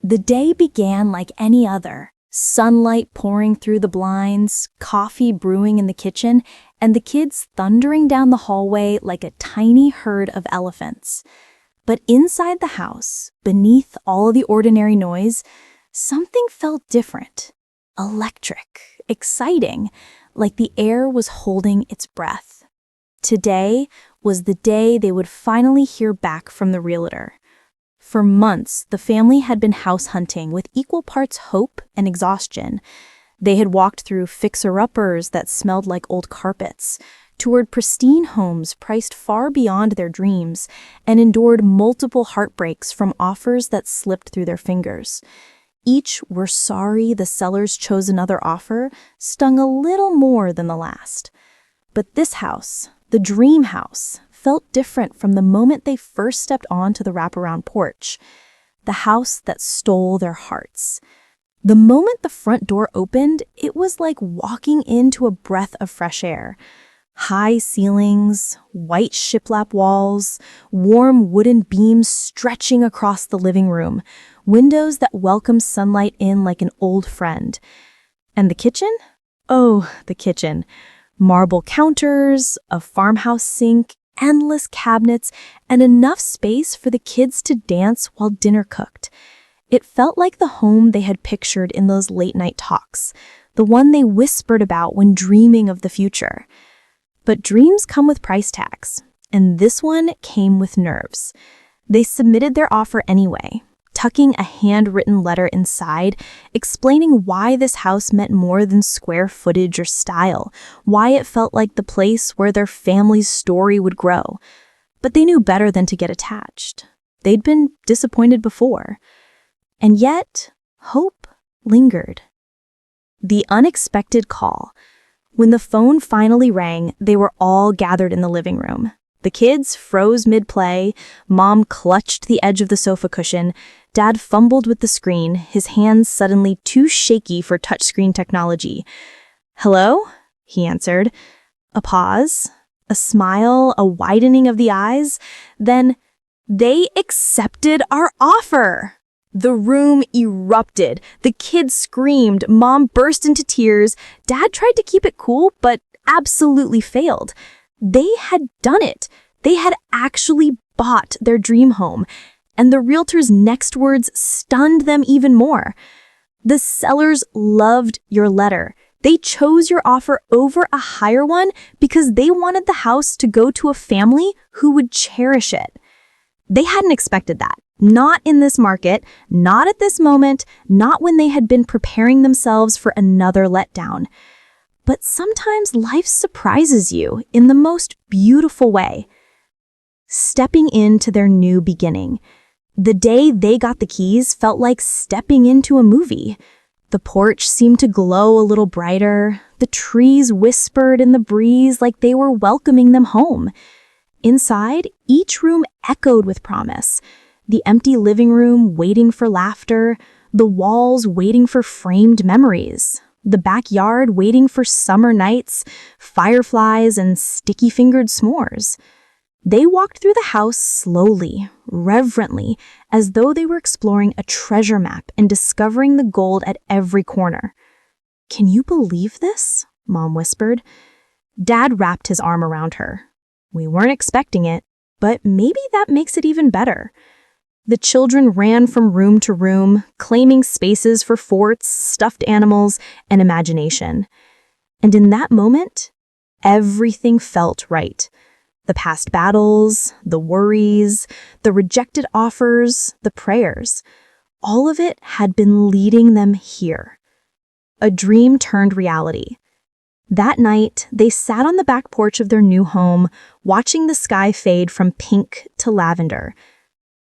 The day began like any other. Sunlight pouring through the blinds, coffee brewing in the kitchen, and the kids thundering down the hallway like a tiny herd of elephants. But inside the house, beneath all the ordinary noise, something felt different. Electric, exciting, like the air was holding its breath. Today was the day they would finally hear back from the realtor. For months, the family had been house hunting with equal parts hope and exhaustion. They had walked through fixer-uppers that smelled like old carpets, toured pristine homes priced far beyond their dreams, and endured multiple heartbreaks from offers that slipped through their fingers. Each were sorry the sellers chose another offer, stung a little more than the last. But this house, the dream house, felt different from the moment they first stepped onto the wraparound porch. The house that stole their hearts. The moment the front door opened, it was like walking into a breath of fresh air. High ceilings, white shiplap walls, warm wooden beams stretching across the living room, windows that welcome sunlight in like an old friend. And the kitchen? Oh, the kitchen. Marble counters, a farmhouse sink, endless cabinets, and enough space for the kids to dance while dinner cooked. It felt like the home they had pictured in those late-night talks, the one they whispered about when dreaming of the future. But dreams come with price tags, and this one came with nerves. They submitted their offer anyway, tucking a handwritten letter inside, explaining why this house meant more than square footage or style, why it felt like the place where their family's story would grow. But they knew better than to get attached. They'd been disappointed before. And yet, hope lingered. The unexpected call. When the phone finally rang, they were all gathered in the living room. The kids froze mid-play, Mom clutched the edge of the sofa cushion, Dad fumbled with the screen, his hands suddenly too shaky for touchscreen technology. "Hello?" he answered. A pause, a smile, a widening of the eyes. Then, "They accepted our offer!" The room erupted. The kids screamed. Mom burst into tears. Dad tried to keep it cool, but absolutely failed. They had done it. They had actually bought their dream home. And the realtor's next words stunned them even more. "The sellers loved your letter. They chose your offer over a higher one because they wanted the house to go to a family who would cherish it." They hadn't expected that. Not in this market, not at this moment, not when they had been preparing themselves for another letdown. But sometimes life surprises you in the most beautiful way. Stepping into their new beginning. The day they got the keys felt like stepping into a movie. The porch seemed to glow a little brighter. The trees whispered in the breeze like they were welcoming them home. Inside, each room echoed with promise. The empty living room waiting for laughter, the walls waiting for framed memories, the backyard waiting for summer nights, fireflies, and sticky-fingered s'mores. They walked through the house slowly, reverently, as though they were exploring a treasure map and discovering the gold at every corner. "Can you believe this?" Mom whispered. Dad wrapped his arm around her. "We weren't expecting it, but maybe that makes it even better." The children ran from room to room, claiming spaces for forts, stuffed animals, and imagination. And in that moment, everything felt right. The past battles, the worries, the rejected offers, the prayers, all of it had been leading them here. A dream turned reality. That night, they sat on the back porch of their new home, watching the sky fade from pink to lavender.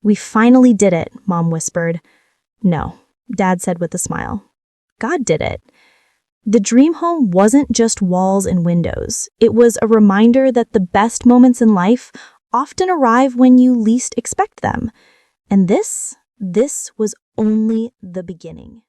"We finally did it," Mom whispered. "No," Dad said with a smile. "God did it." The dream home wasn't just walls and windows. It was a reminder that the best moments in life often arrive when you least expect them. And this was only the beginning.